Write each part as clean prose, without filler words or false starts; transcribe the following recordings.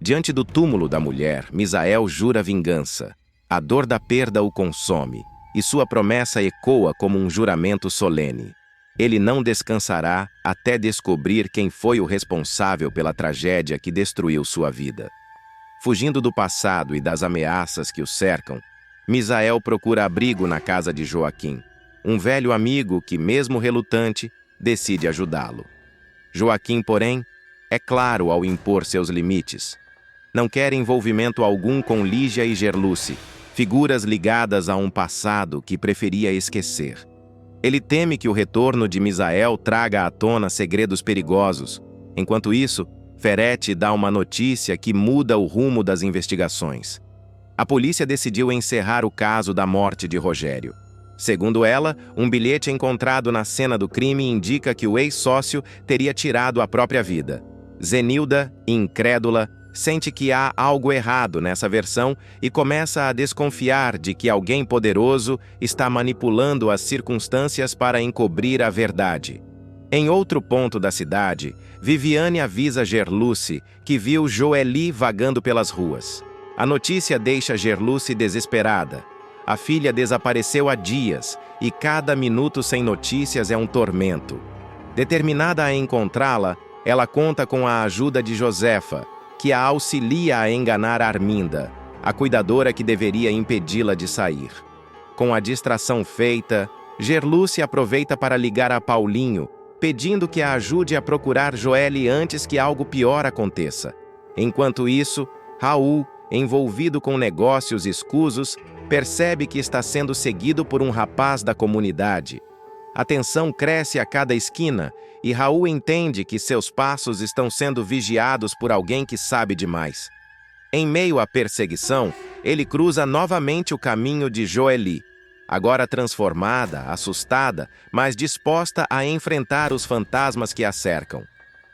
Diante do túmulo da mulher, Misael jura vingança. A dor da perda o consome, e sua promessa ecoa como um juramento solene. Ele não descansará até descobrir quem foi o responsável pela tragédia que destruiu sua vida. Fugindo do passado e das ameaças que o cercam, Misael procura abrigo na casa de Joaquim, um velho amigo que, mesmo relutante, decide ajudá-lo. Joaquim, porém, é claro ao impor seus limites. Não quer envolvimento algum com Lígia e Gerluce, figuras ligadas a um passado que preferia esquecer. Ele teme que o retorno de Misael traga à tona segredos perigosos. Enquanto isso, Ferete dá uma notícia que muda o rumo das investigações. A polícia decidiu encerrar o caso da morte de Rogério. Segundo ela, um bilhete encontrado na cena do crime indica que o ex-sócio teria tirado a própria vida. Zenilda, incrédula, sente que há algo errado nessa versão e começa a desconfiar de que alguém poderoso está manipulando as circunstâncias para encobrir a verdade. Em outro ponto da cidade, Viviane avisa Gerluce que viu Joeli vagando pelas ruas. A notícia deixa Gerluce desesperada. A filha desapareceu há dias e cada minuto sem notícias é um tormento. Determinada a encontrá-la, ela conta com a ajuda de Josefa, que a auxilia a enganar Arminda, a cuidadora que deveria impedi-la de sair. Com a distração feita, Gerluce aproveita para ligar a Paulinho, pedindo que a ajude a procurar Joeli antes que algo pior aconteça. Enquanto isso, Raul, envolvido com negócios escusos, percebe que está sendo seguido por um rapaz da comunidade. A tensão cresce a cada esquina e Raul entende que seus passos estão sendo vigiados por alguém que sabe demais. Em meio à perseguição, ele cruza novamente o caminho de Joeli, agora transformada, assustada, mas disposta a enfrentar os fantasmas que a cercam.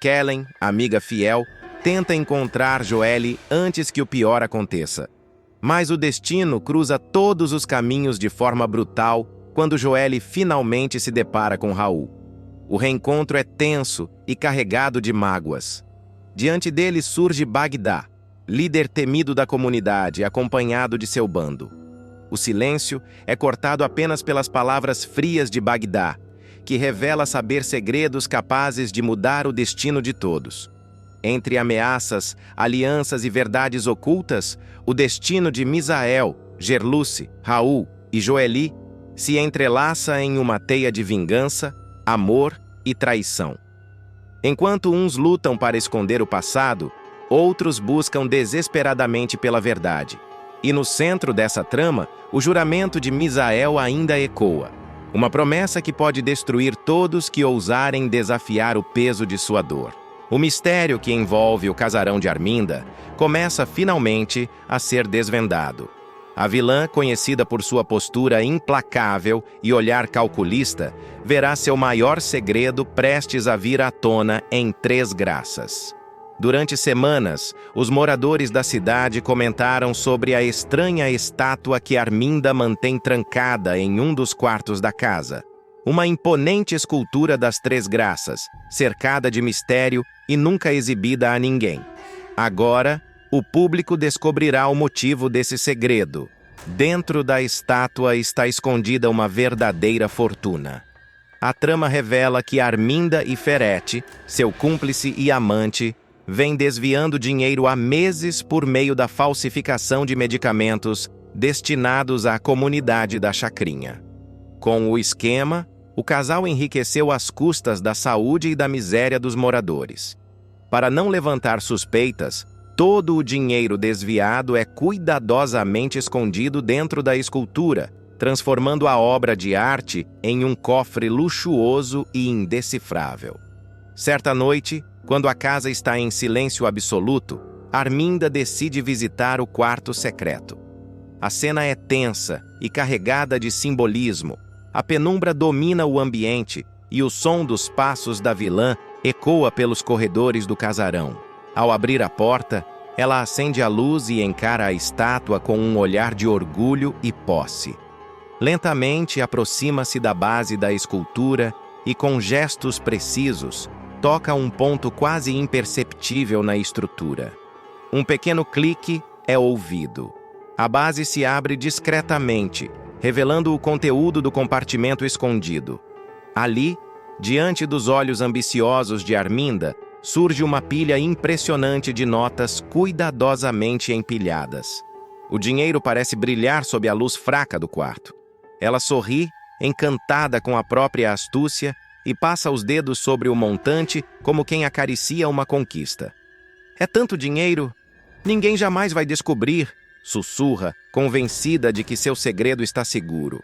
Kellen, amiga fiel, tenta encontrar Joeli antes que o pior aconteça. Mas o destino cruza todos os caminhos de forma brutal quando Joeli finalmente se depara com Raul. O reencontro é tenso e carregado de mágoas. Diante dele surge Bagdá, líder temido da comunidade, acompanhado de seu bando. O silêncio é cortado apenas pelas palavras frias de Bagdá, que revela saber segredos capazes de mudar o destino de todos. Entre ameaças, alianças e verdades ocultas, o destino de Misael, Gerluce, Raul e Joeli se entrelaça em uma teia de vingança, amor e traição. Enquanto uns lutam para esconder o passado, outros buscam desesperadamente pela verdade. E no centro dessa trama, o juramento de Misael ainda ecoa. Uma promessa que pode destruir todos que ousarem desafiar o peso de sua dor. O mistério que envolve o casarão de Arminda começa finalmente a ser desvendado. A vilã, conhecida por sua postura implacável e olhar calculista, verá seu maior segredo prestes a vir à tona em Três Graças. Durante semanas, os moradores da cidade comentaram sobre a estranha estátua que Arminda mantém trancada em um dos quartos da casa. Uma imponente escultura das Três Graças, cercada de mistério e nunca exibida a ninguém. Agora, o público descobrirá o motivo desse segredo. Dentro da estátua está escondida uma verdadeira fortuna. A trama revela que Arminda e Ferete, seu cúmplice e amante, vêm desviando dinheiro há meses por meio da falsificação de medicamentos destinados à comunidade da Chacrinha. Com o esquema, o casal enriqueceu às custas da saúde e da miséria dos moradores. Para não levantar suspeitas, todo o dinheiro desviado é cuidadosamente escondido dentro da escultura, transformando a obra de arte em um cofre luxuoso e indecifrável. Certa noite, quando a casa está em silêncio absoluto, Arminda decide visitar o quarto secreto. A cena é tensa e carregada de simbolismo. A penumbra domina o ambiente e o som dos passos da vilã ecoa pelos corredores do casarão. Ao abrir a porta, ela acende a luz e encara a estátua com um olhar de orgulho e posse. Lentamente aproxima-se da base da escultura e, com gestos precisos, toca um ponto quase imperceptível na estrutura. Um pequeno clique é ouvido. A base se abre discretamente, revelando o conteúdo do compartimento escondido. Ali, diante dos olhos ambiciosos de Arminda, surge uma pilha impressionante de notas cuidadosamente empilhadas. O dinheiro parece brilhar sob a luz fraca do quarto. Ela sorri, encantada com a própria astúcia, e passa os dedos sobre o montante como quem acaricia uma conquista. É tanto dinheiro! Ninguém jamais vai descobrir, sussurra, convencida de que seu segredo está seguro.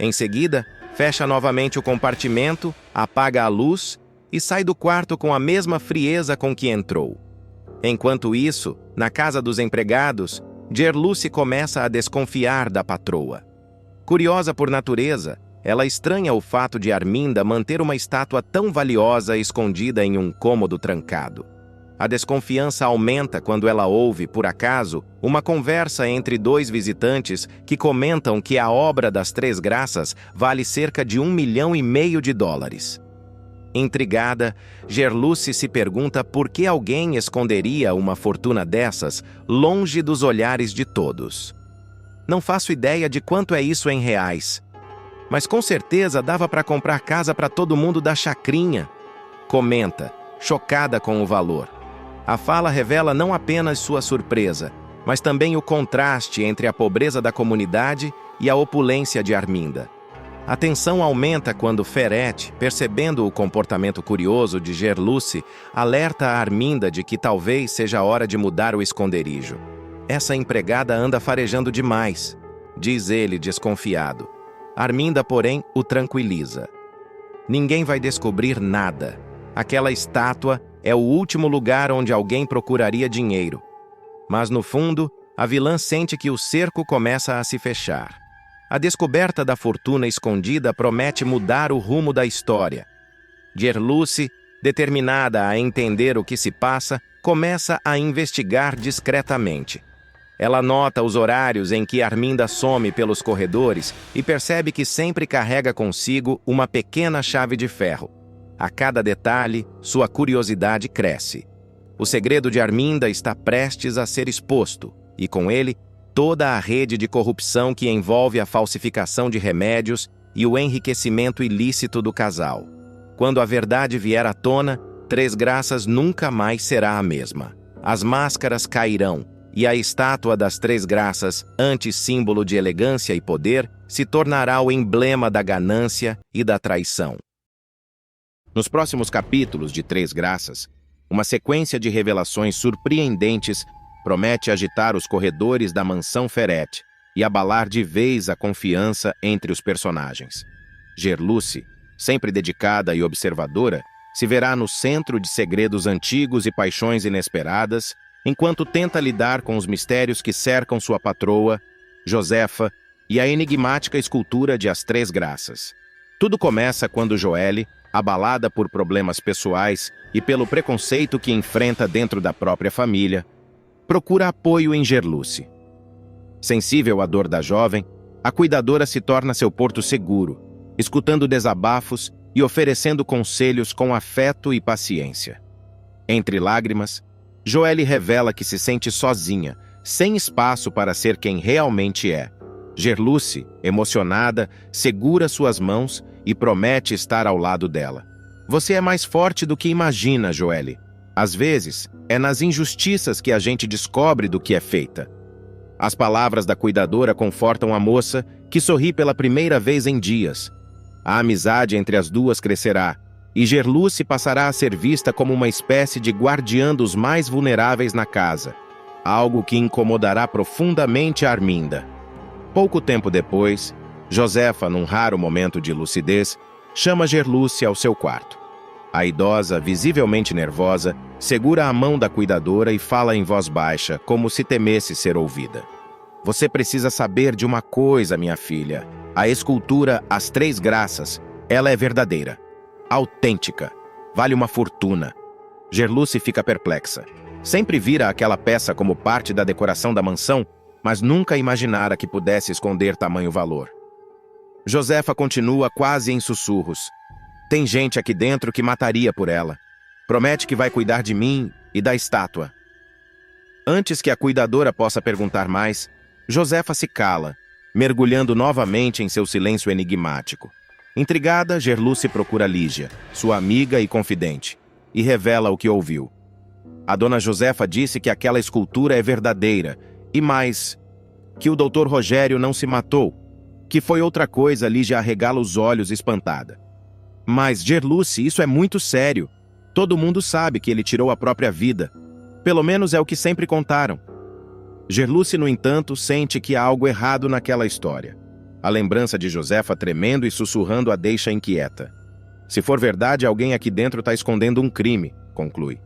Em seguida, fecha novamente o compartimento, apaga a luz e sai do quarto com a mesma frieza com que entrou. Enquanto isso, na casa dos empregados, Gerluce começa a desconfiar da patroa. Curiosa por natureza, ela estranha o fato de Arminda manter uma estátua tão valiosa escondida em um cômodo trancado. A desconfiança aumenta quando ela ouve, por acaso, uma conversa entre dois visitantes que comentam que a obra das Três Graças vale cerca de US$ 1,5 milhão. Intrigada, Gerluce se pergunta por que alguém esconderia uma fortuna dessas longe dos olhares de todos. Não faço ideia de quanto é isso em reais, mas com certeza dava para comprar casa para todo mundo da chacrinha, comenta, chocada com o valor. A fala revela não apenas sua surpresa, mas também o contraste entre a pobreza da comunidade e a opulência de Arminda. A tensão aumenta quando Ferete, percebendo o comportamento curioso de Gerluce, alerta a Arminda de que talvez seja a hora de mudar o esconderijo. Essa empregada anda farejando demais, diz ele desconfiado. Arminda, porém, o tranquiliza. Ninguém vai descobrir nada. Aquela estátua é o último lugar onde alguém procuraria dinheiro. Mas, no fundo, a vilã sente que o cerco começa a se fechar. A descoberta da fortuna escondida promete mudar o rumo da história. Gerluce, determinada a entender o que se passa, começa a investigar discretamente. Ela nota os horários em que Arminda some pelos corredores e percebe que sempre carrega consigo uma pequena chave de ferro. A cada detalhe, sua curiosidade cresce. O segredo de Arminda está prestes a ser exposto, e com ele, toda a rede de corrupção que envolve a falsificação de remédios e o enriquecimento ilícito do casal. Quando a verdade vier à tona, Três Graças nunca mais será a mesma. As máscaras cairão, e a estátua das Três Graças, antes símbolo de elegância e poder, se tornará o emblema da ganância e da traição. Nos próximos capítulos de Três Graças, uma sequência de revelações surpreendentes promete agitar os corredores da mansão Ferete e abalar de vez a confiança entre os personagens. Gerluce, sempre dedicada e observadora, se verá no centro de segredos antigos e paixões inesperadas, enquanto tenta lidar com os mistérios que cercam sua patroa, Josefa, e a enigmática escultura de As Três Graças. Tudo começa quando Joelle, abalada por problemas pessoais e pelo preconceito que enfrenta dentro da própria família, procura apoio em Gerluce. Sensível à dor da jovem, a cuidadora se torna seu porto seguro, escutando desabafos e oferecendo conselhos com afeto e paciência. Entre lágrimas, Joelle revela que se sente sozinha, sem espaço para ser quem realmente é. Gerluce, emocionada, segura suas mãos e promete estar ao lado dela. Você é mais forte do que imagina, Joelle. Às vezes, é nas injustiças que a gente descobre do que é feita. As palavras da cuidadora confortam a moça, que sorri pela primeira vez em dias. A amizade entre as duas crescerá, e Gerluce passará a ser vista como uma espécie de guardiã dos mais vulneráveis na casa, algo que incomodará profundamente a Arminda. Pouco tempo depois, Josefa, num raro momento de lucidez, chama Gerluce ao seu quarto. A idosa, visivelmente nervosa, segura a mão da cuidadora e fala em voz baixa, como se temesse ser ouvida. Você precisa saber de uma coisa, minha filha. A escultura As Três Graças, ela é verdadeira, autêntica, vale uma fortuna. Gerluce fica perplexa. Sempre vira aquela peça como parte da decoração da mansão, mas nunca imaginara que pudesse esconder tamanho valor. Josefa continua quase em sussurros. Tem gente aqui dentro que mataria por ela. Promete que vai cuidar de mim e da estátua. Antes que a cuidadora possa perguntar mais, Josefa se cala, mergulhando novamente em seu silêncio enigmático. Intrigada, Gerluce procura Lígia, sua amiga e confidente, e revela o que ouviu. A dona Josefa disse que aquela escultura é verdadeira, e mais, que o Dr. Rogério não se matou, que foi outra coisa. Lígia arregala os olhos espantada. Mas, Gerluce, isso é muito sério. Todo mundo sabe que ele tirou a própria vida. Pelo menos é o que sempre contaram. Gerluce, no entanto, sente que há algo errado naquela história. A lembrança de Josefa tremendo e sussurrando a deixa inquieta. Se for verdade, alguém aqui dentro está escondendo um crime, conclui.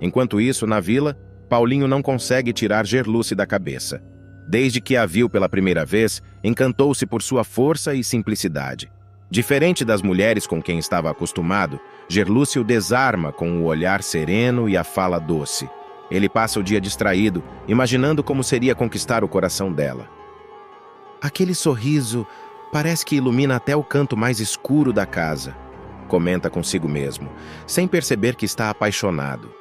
Enquanto isso, na vila, Paulinho não consegue tirar Gerluce da cabeça. Desde que a viu pela primeira vez, encantou-se por sua força e simplicidade. Diferente das mulheres com quem estava acostumado, Gerluce o desarma com o olhar sereno e a fala doce. Ele passa o dia distraído, imaginando como seria conquistar o coração dela. Aquele sorriso parece que ilumina até o canto mais escuro da casa, comenta consigo mesmo, sem perceber que está apaixonado.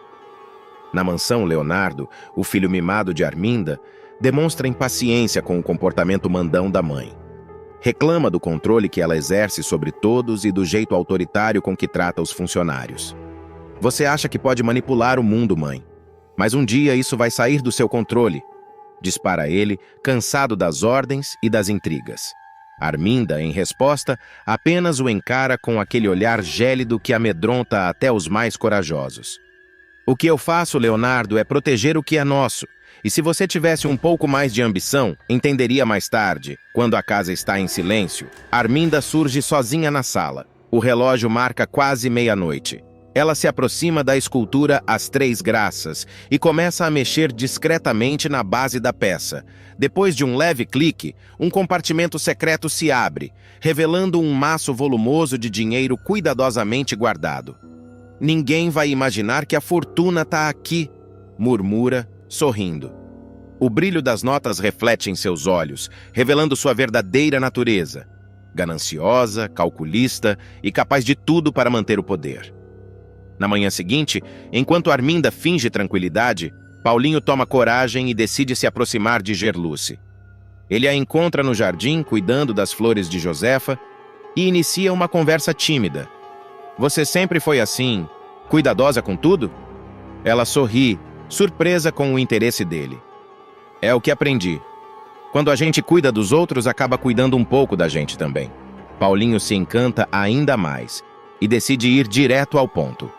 Na mansão, Leonardo, o filho mimado de Arminda, demonstra impaciência com o comportamento mandão da mãe. Reclama do controle que ela exerce sobre todos e do jeito autoritário com que trata os funcionários. Você acha que pode manipular o mundo, mãe? Mas um dia isso vai sair do seu controle, diz para ele, cansado das ordens e das intrigas. Arminda, em resposta, apenas o encara com aquele olhar gélido que amedronta até os mais corajosos. O que eu faço, Leonardo, é proteger o que é nosso. E se você tivesse um pouco mais de ambição, entenderia mais tarde, quando a casa está em silêncio. Arminda surge sozinha na sala. O relógio marca quase meia-noite. Ela se aproxima da escultura As Três Graças e começa a mexer discretamente na base da peça. Depois de um leve clique, um compartimento secreto se abre, revelando um maço volumoso de dinheiro cuidadosamente guardado. Ninguém vai imaginar que a fortuna está aqui, murmura, sorrindo. O brilho das notas reflete em seus olhos, revelando sua verdadeira natureza. Gananciosa, calculista e capaz de tudo para manter o poder. Na manhã seguinte, enquanto Arminda finge tranquilidade, Paulinho toma coragem e decide se aproximar de Gerluce. Ele a encontra no jardim, cuidando das flores de Josefa, e inicia uma conversa tímida. Você sempre foi assim, cuidadosa com tudo? Ela sorri, surpresa com o interesse dele. É o que aprendi. Quando a gente cuida dos outros, acaba cuidando um pouco da gente também. Paulinho se encanta ainda mais e decide ir direto ao ponto.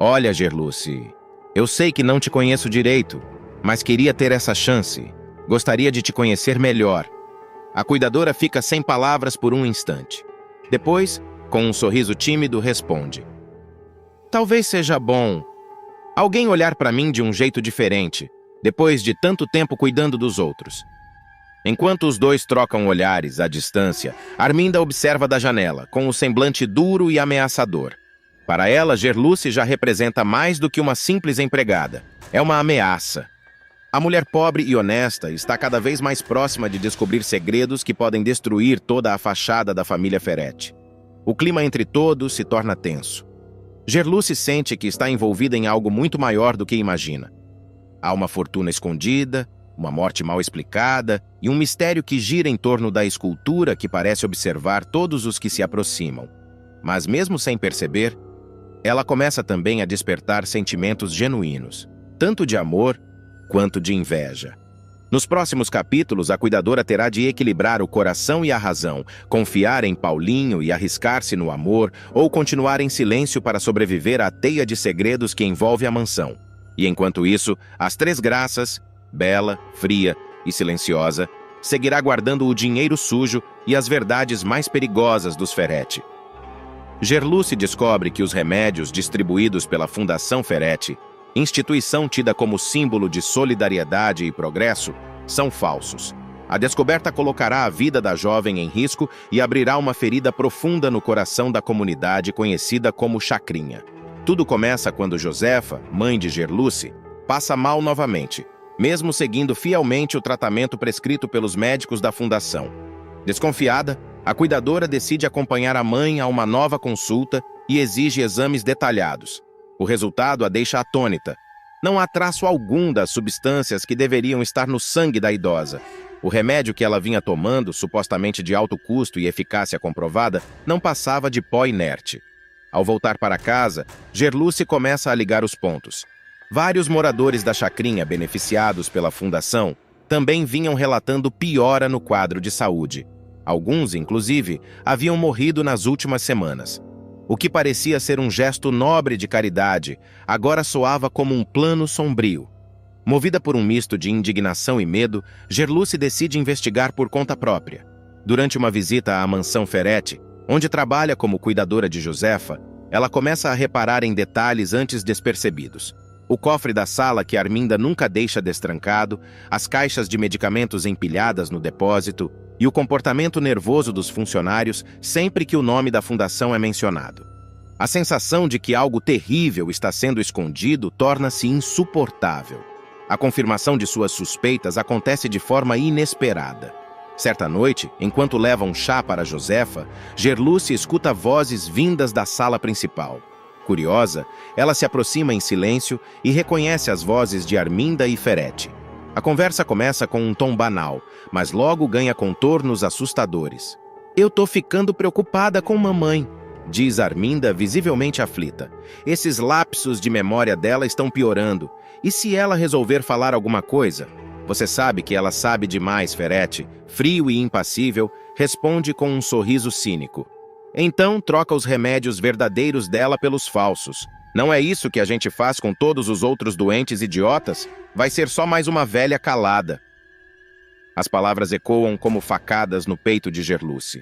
Olha, Gerluce, eu sei que não te conheço direito, mas queria ter essa chance. Gostaria de te conhecer melhor. A cuidadora fica sem palavras por um instante. Depois, com um sorriso tímido, responde. Talvez seja bom alguém olhar para mim de um jeito diferente, depois de tanto tempo cuidando dos outros. Enquanto os dois trocam olhares à distância, Arminda observa da janela, com o semblante duro e ameaçador. Para ela, Gerluce já representa mais do que uma simples empregada. É uma ameaça. A mulher pobre e honesta está cada vez mais próxima de descobrir segredos que podem destruir toda a fachada da família Ferretti. O clima entre todos se torna tenso. Gerluce sente que está envolvida em algo muito maior do que imagina. Há uma fortuna escondida, uma morte mal explicada e um mistério que gira em torno da escultura que parece observar todos os que se aproximam. Mas mesmo sem perceber, ela começa também a despertar sentimentos genuínos, tanto de amor quanto de inveja. Nos próximos capítulos, a cuidadora terá de equilibrar o coração e a razão, confiar em Paulinho e arriscar-se no amor, ou continuar em silêncio para sobreviver à teia de segredos que envolve a mansão. E enquanto isso, As Três Graças, bela, fria e silenciosa, seguirá guardando o dinheiro sujo e as verdades mais perigosas dos Ferretti. Gerluce descobre que os remédios distribuídos pela Fundação Ferretti, instituição tida como símbolo de solidariedade e progresso, são falsos. A descoberta colocará a vida da jovem em risco e abrirá uma ferida profunda no coração da comunidade conhecida como Chacrinha. Tudo começa quando Josefa, mãe de Gerluce, passa mal novamente, mesmo seguindo fielmente o tratamento prescrito pelos médicos da fundação. Desconfiada, a cuidadora decide acompanhar a mãe a uma nova consulta e exige exames detalhados. O resultado a deixa atônita. Não há traço algum das substâncias que deveriam estar no sangue da idosa. O remédio que ela vinha tomando, supostamente de alto custo e eficácia comprovada, não passava de pó inerte. Ao voltar para casa, Gerluce começa a ligar os pontos. Vários moradores da chacrinha beneficiados pela fundação também vinham relatando piora no quadro de saúde. Alguns, inclusive, haviam morrido nas últimas semanas. O que parecia ser um gesto nobre de caridade, agora soava como um plano sombrio. Movida por um misto de indignação e medo, Gerluce decide investigar por conta própria. Durante uma visita à mansão Ferretti, onde trabalha como cuidadora de Josefa, ela começa a reparar em detalhes antes despercebidos. O cofre da sala que Arminda nunca deixa destrancado, as caixas de medicamentos empilhadas no depósito e o comportamento nervoso dos funcionários sempre que o nome da fundação é mencionado. A sensação de que algo terrível está sendo escondido torna-se insuportável. A confirmação de suas suspeitas acontece de forma inesperada. Certa noite, enquanto leva um chá para Josefa, Gerluce escuta vozes vindas da sala principal. Curiosa, ela se aproxima em silêncio e reconhece as vozes de Arminda e Ferretti. A conversa começa com um tom banal, mas logo ganha contornos assustadores. "Eu tô ficando preocupada com mamãe", diz Arminda, visivelmente aflita. "Esses lapsos de memória dela estão piorando. E se ela resolver falar alguma coisa?" "Você sabe que ela sabe demais, Ferretti", frio e impassível, responde com um sorriso cínico. "Então troca os remédios verdadeiros dela pelos falsos. Não é isso que a gente faz com todos os outros doentes idiotas? Vai ser só mais uma velha calada." As palavras ecoam como facadas no peito de Gerluce.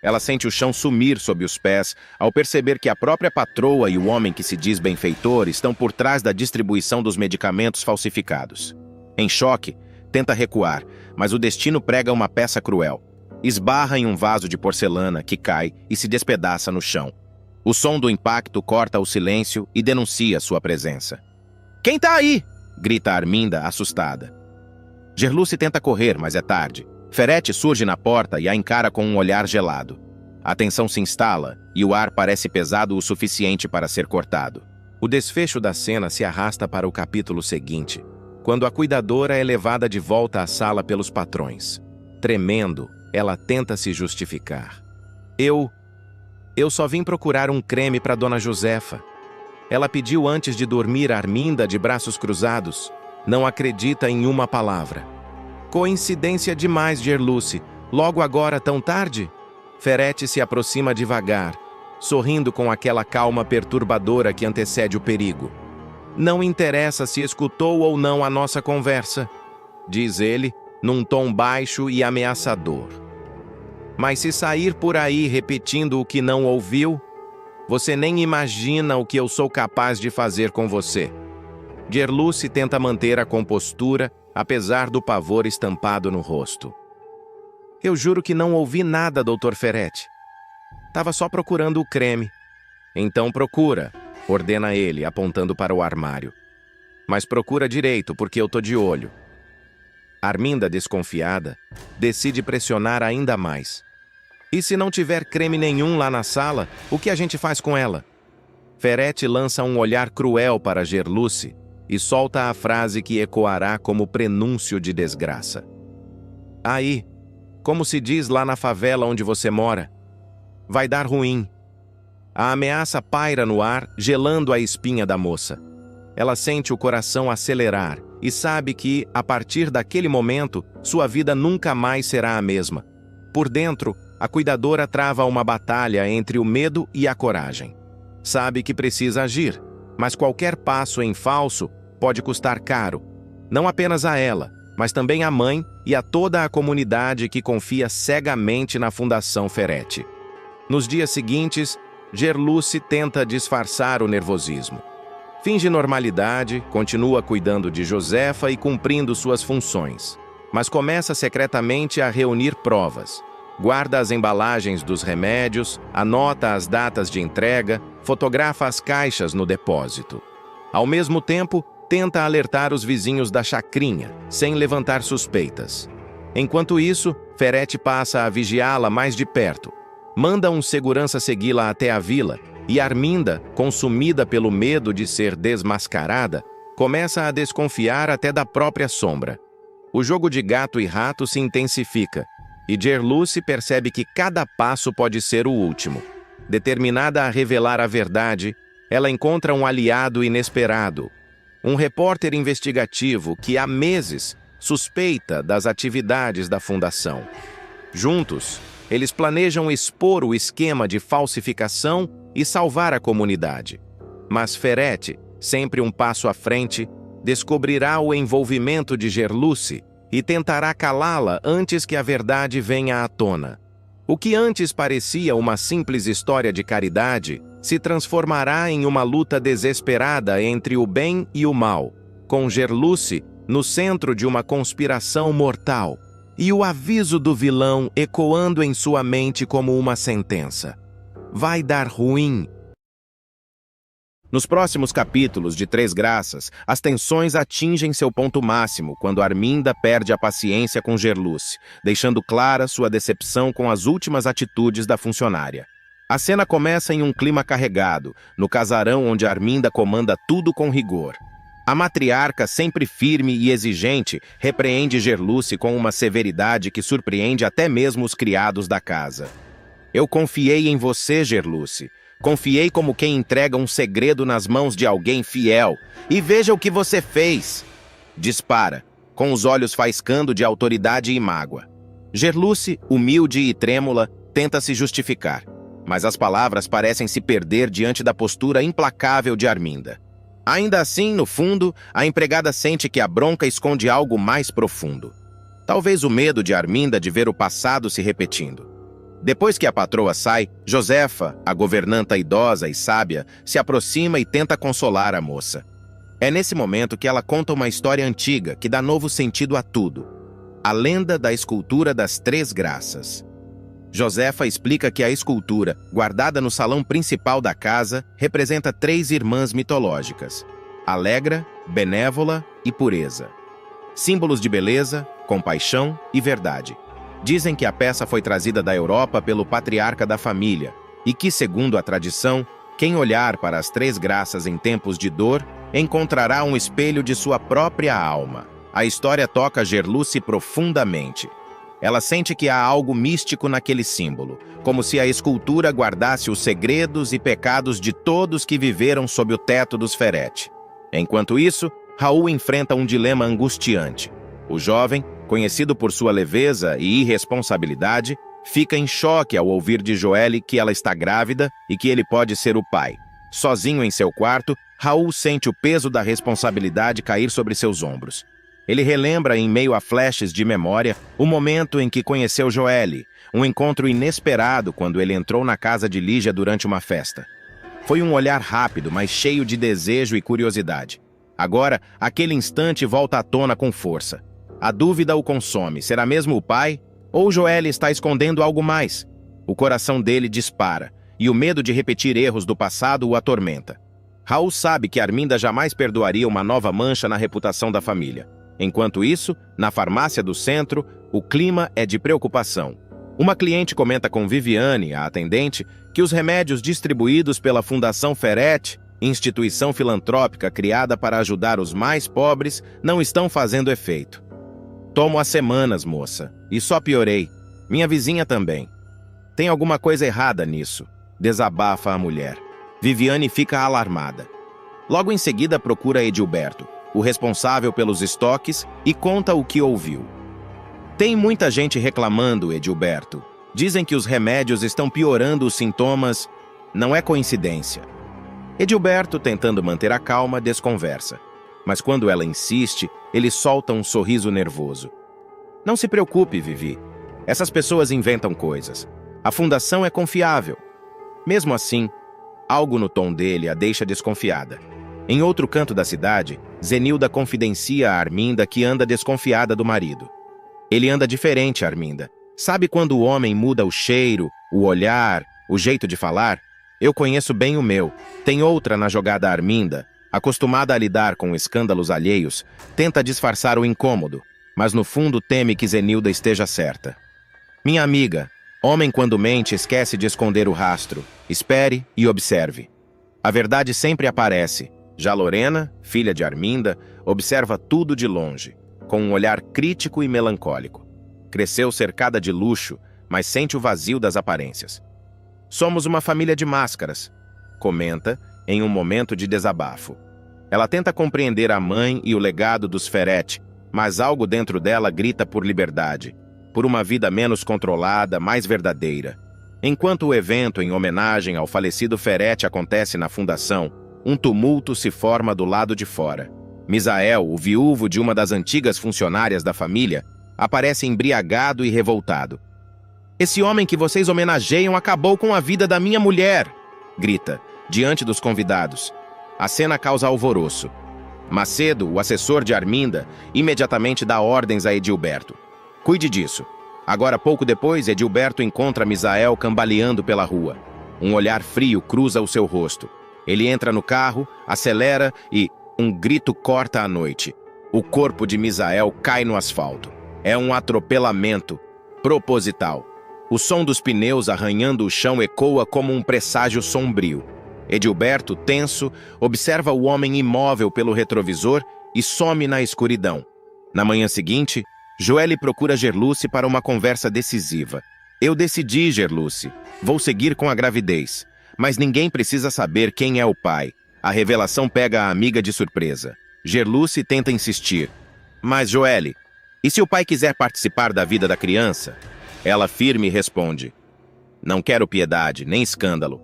Ela sente o chão sumir sob os pés ao perceber que a própria patroa e o homem que se diz benfeitor estão por trás da distribuição dos medicamentos falsificados. Em choque, tenta recuar, mas o destino prega uma peça cruel. Esbarra em um vaso de porcelana que cai e se despedaça no chão. O som do impacto corta o silêncio e denuncia sua presença. "Quem tá aí?" grita Arminda, assustada. Gerluce tenta correr, mas é tarde. Ferretti surge na porta e a encara com um olhar gelado. A tensão se instala e o ar parece pesado o suficiente para ser cortado. O desfecho da cena se arrasta para o capítulo seguinte, quando a cuidadora é levada de volta à sala pelos patrões. Tremendo, ela tenta se justificar. Eu só vim procurar um creme para Dona Josefa. Ela pediu antes de dormir Arminda de braços cruzados. Não acredita em uma palavra." "Coincidência demais, Gerluce. Logo agora, tão tarde?" Ferretti se aproxima devagar, sorrindo com aquela calma perturbadora que antecede o perigo. "Não interessa se escutou ou não a nossa conversa", diz ele, num tom baixo e ameaçador. "Mas se sair por aí repetindo o que não ouviu, você nem imagina o que eu sou capaz de fazer com você." Gerluce tenta manter a compostura, apesar do pavor estampado no rosto. "Eu juro que não ouvi nada, Dr. Ferretti. Tava só procurando o creme." "Então procura", ordena ele, apontando para o armário. "Mas procura direito, porque eu tô de olho." Arminda, desconfiada, decide pressionar ainda mais. "E se não tiver creme nenhum lá na sala, o que a gente faz com ela?" Ferretti lança um olhar cruel para Gerluce e solta a frase que ecoará como prenúncio de desgraça. "Aí, como se diz lá na favela onde você mora, vai dar ruim." A ameaça paira no ar, gelando a espinha da moça. Ela sente o coração acelerar e sabe que, a partir daquele momento, sua vida nunca mais será a mesma. Por dentro, a cuidadora trava uma batalha entre o medo e a coragem. Sabe que precisa agir, mas qualquer passo em falso pode custar caro, não apenas a ela, mas também à mãe e a toda a comunidade que confia cegamente na Fundação Ferretti. Nos dias seguintes, Gerluce tenta disfarçar o nervosismo. Finge normalidade, continua cuidando de Josefa e cumprindo suas funções, mas começa secretamente a reunir provas. Guarda as embalagens dos remédios, anota as datas de entrega, fotografa as caixas no depósito. Ao mesmo tempo, tenta alertar os vizinhos da chacrinha, sem levantar suspeitas. Enquanto isso, Ferretti passa a vigiá-la mais de perto. Manda um segurança segui-la até a vila, e Arminda, consumida pelo medo de ser desmascarada, começa a desconfiar até da própria sombra. O jogo de gato e rato se intensifica, e Gerluce percebe que cada passo pode ser o último. Determinada a revelar a verdade, ela encontra um aliado inesperado, um repórter investigativo que há meses suspeita das atividades da fundação. Juntos, eles planejam expor o esquema de falsificação e salvar a comunidade. Mas Ferrete, sempre um passo à frente, descobrirá o envolvimento de Gerluce e tentará calá-la antes que a verdade venha à tona. O que antes parecia uma simples história de caridade se transformará em uma luta desesperada entre o bem e o mal, com Gerluce no centro de uma conspiração mortal e o aviso do vilão ecoando em sua mente como uma sentença. Vai dar ruim. Nos próximos capítulos de Três Graças, as tensões atingem seu ponto máximo quando Arminda perde a paciência com Gerluce, deixando clara sua decepção com as últimas atitudes da funcionária. A cena começa em um clima carregado, no casarão onde Arminda comanda tudo com rigor. A matriarca, sempre firme e exigente, repreende Gerluce com uma severidade que surpreende até mesmo os criados da casa. Eu confiei em você, Gerluce. Confiei como quem entrega um segredo nas mãos de alguém fiel. E veja o que você fez! Dispara, com os olhos faiscando de autoridade e mágoa. Gerluce, humilde e trêmula, tenta se justificar, mas as palavras parecem se perder diante da postura implacável de Arminda. Ainda assim, no fundo, a empregada sente que a bronca esconde algo mais profundo. Talvez o medo de Arminda de ver o passado se repetindo. Depois que a patroa sai, Josefa, a governanta idosa e sábia, se aproxima e tenta consolar a moça. É nesse momento que ela conta uma história antiga que dá novo sentido a tudo. A lenda da escultura das Três Graças. Josefa explica que a escultura, guardada no salão principal da casa, representa três irmãs mitológicas: Alegra, Benévola e Pureza. Símbolos de beleza, compaixão e verdade. Dizem que a peça foi trazida da Europa pelo patriarca da família e que, segundo a tradição, quem olhar para as Três Graças em tempos de dor encontrará um espelho de sua própria alma. A história toca Gerluce profundamente. Ela sente que há algo místico naquele símbolo, como se a escultura guardasse os segredos e pecados de todos que viveram sob o teto dos Ferrete. Enquanto isso, Raul enfrenta um dilema angustiante. O jovem, conhecido por sua leveza e irresponsabilidade, fica em choque ao ouvir de Joelle que ela está grávida e que ele pode ser o pai. Sozinho em seu quarto, Raul sente o peso da responsabilidade cair sobre seus ombros. Ele relembra, em meio a flashes de memória, o momento em que conheceu Joelle, um encontro inesperado quando ele entrou na casa de Lígia durante uma festa. Foi um olhar rápido, mas cheio de desejo e curiosidade. Agora, aquele instante volta à tona com força. A dúvida o consome. Será mesmo o pai? Ou Joelle está escondendo algo mais? O coração dele dispara, e o medo de repetir erros do passado o atormenta. Raul sabe que Arminda jamais perdoaria uma nova mancha na reputação da família. Enquanto isso, na farmácia do centro, o clima é de preocupação. Uma cliente comenta com Viviane, a atendente, que os remédios distribuídos pela Fundação Ferrete, instituição filantrópica criada para ajudar os mais pobres, não estão fazendo efeito. Tomo há semanas, moça, e só piorei. Minha vizinha também. Tem alguma coisa errada nisso, desabafa a mulher. Viviane fica alarmada. Logo em seguida procura Edilberto, o responsável pelos estoques, e conta o que ouviu. Tem muita gente reclamando, Edilberto. Dizem que os remédios estão piorando os sintomas. Não é coincidência. Edilberto, tentando manter a calma, desconversa. Mas quando ela insiste, ele solta um sorriso nervoso. Não se preocupe, Vivi. Essas pessoas inventam coisas. A fundação é confiável. Mesmo assim, algo no tom dele a deixa desconfiada. Em outro canto da cidade, Zenilda confidencia a Arminda que anda desconfiada do marido. Ele anda diferente, Arminda. Sabe quando o homem muda o cheiro, o olhar, o jeito de falar? Eu conheço bem o meu. Tem outra na jogada, Arminda. Acostumada a lidar com escândalos alheios, tenta disfarçar o incômodo, mas no fundo teme que Zenilda esteja certa. Minha amiga, homem quando mente esquece de esconder o rastro. Espere e observe. A verdade sempre aparece, Já Lorena, filha de Arminda, observa tudo de longe, com um olhar crítico e melancólico. Cresceu cercada de luxo, mas sente o vazio das aparências. Somos uma família de máscaras, comenta em um momento de desabafo. Ela tenta compreender a mãe e o legado dos Ferretti, mas algo dentro dela grita por liberdade, por uma vida menos controlada, mais verdadeira. Enquanto o evento em homenagem ao falecido Ferretti acontece na fundação, um tumulto se forma do lado de fora. Misael, o viúvo de uma das antigas funcionárias da família, aparece embriagado e revoltado. "Esse homem que vocês homenageiam acabou com a vida da minha mulher!" grita, diante dos convidados. A cena causa alvoroço. Macedo, o assessor de Arminda, imediatamente dá ordens a Edilberto. "Cuide disso." Agora, pouco depois, Edilberto encontra Misael cambaleando pela rua. Um olhar frio cruza o seu rosto. Ele entra no carro, acelera e um grito corta a noite. O corpo de Misael cai no asfalto. É um atropelamento proposital. O som dos pneus arranhando o chão ecoa como um presságio sombrio. Edilberto, tenso, observa o homem imóvel pelo retrovisor e some na escuridão. Na manhã seguinte, Joelle procura Gerluce para uma conversa decisiva. "Eu decidi, Gerluce. Vou seguir com a gravidez. Mas ninguém precisa saber quem é o pai." A revelação pega a amiga de surpresa. Gerluce tenta insistir. "Mas, Joelle, e se o pai quiser participar da vida da criança?" Ela firme responde. "Não quero piedade, nem escândalo."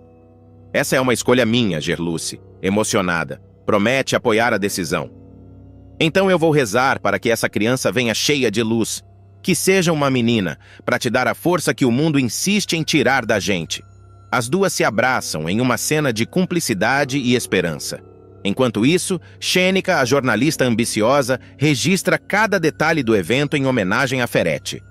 "Essa é uma escolha minha, Gerluce." Emocionada, promete apoiar a decisão. "Então eu vou rezar para que essa criança venha cheia de luz. Que seja uma menina, para te dar a força que o mundo insiste em tirar da gente." As duas se abraçam em uma cena de cumplicidade e esperança. Enquanto isso, Xênica, a jornalista ambiciosa, registra cada detalhe do evento em homenagem a Ferretti.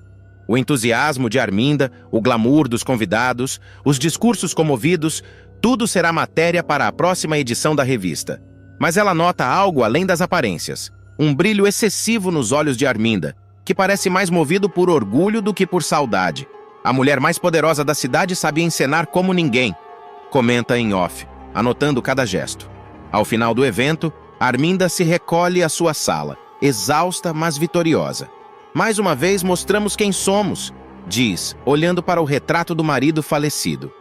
O entusiasmo de Arminda, o glamour dos convidados, os discursos comovidos, tudo será matéria para a próxima edição da revista. Mas ela nota algo além das aparências. Um brilho excessivo nos olhos de Arminda, que parece mais movido por orgulho do que por saudade. "A mulher mais poderosa da cidade sabe encenar como ninguém", comenta em off, anotando cada gesto. Ao final do evento, Arminda se recolhe à sua sala, exausta, mas vitoriosa. "Mais uma vez mostramos quem somos", diz, olhando para o retrato do marido falecido.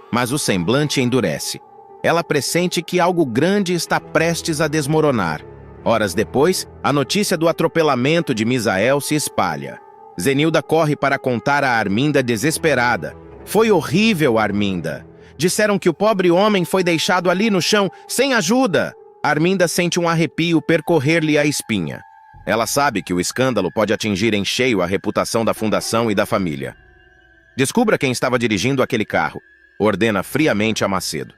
Mas o semblante endurece. Ela pressente que algo grande está prestes a desmoronar. Horas depois, a notícia do atropelamento de Misael se espalha. Zenilda corre para contar a Arminda desesperada. "Foi horrível, Arminda. Disseram que o pobre homem foi deixado ali no chão, sem ajuda." Arminda sente um arrepio percorrer-lhe a espinha. Ela sabe que o escândalo pode atingir em cheio a reputação da fundação e da família. "Descubra quem estava dirigindo aquele carro", ordena friamente a Macedo.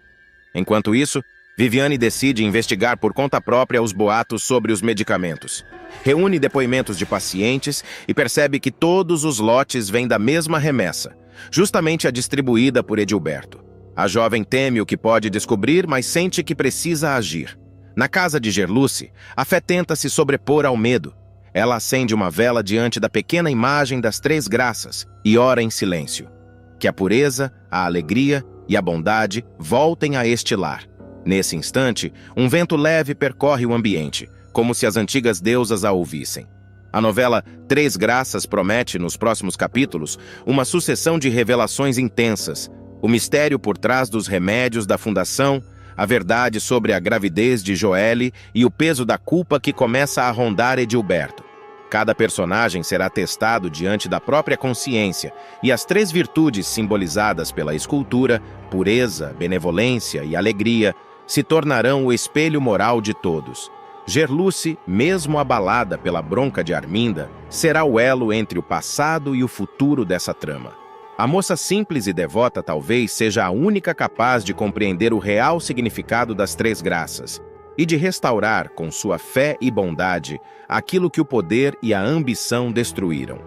Enquanto isso, Viviane decide investigar por conta própria os boatos sobre os medicamentos. Reúne depoimentos de pacientes e percebe que todos os lotes vêm da mesma remessa, justamente a distribuída por Edilberto. A jovem teme o que pode descobrir, mas sente que precisa agir. Na casa de Gerluce, a fé tenta se sobrepor ao medo. Ela acende uma vela diante da pequena imagem das Três Graças e ora em silêncio. Que a pureza, a alegria e a bondade voltem a este lar. Nesse instante, um vento leve percorre o ambiente, como se as antigas deusas a ouvissem. A novela Três Graças promete, nos próximos capítulos, uma sucessão de revelações intensas, o mistério por trás dos remédios da fundação, a verdade sobre a gravidez de Joelle e o peso da culpa que começa a rondar Edilberto. Cada personagem será testado diante da própria consciência e as três virtudes simbolizadas pela escultura, pureza, benevolência e alegria, se tornarão o espelho moral de todos. Gerluce, mesmo abalada pela bronca de Arminda, será o elo entre o passado e o futuro dessa trama. A moça simples e devota talvez seja a única capaz de compreender o real significado das Três Graças e de restaurar, com sua fé e bondade, aquilo que o poder e a ambição destruíram.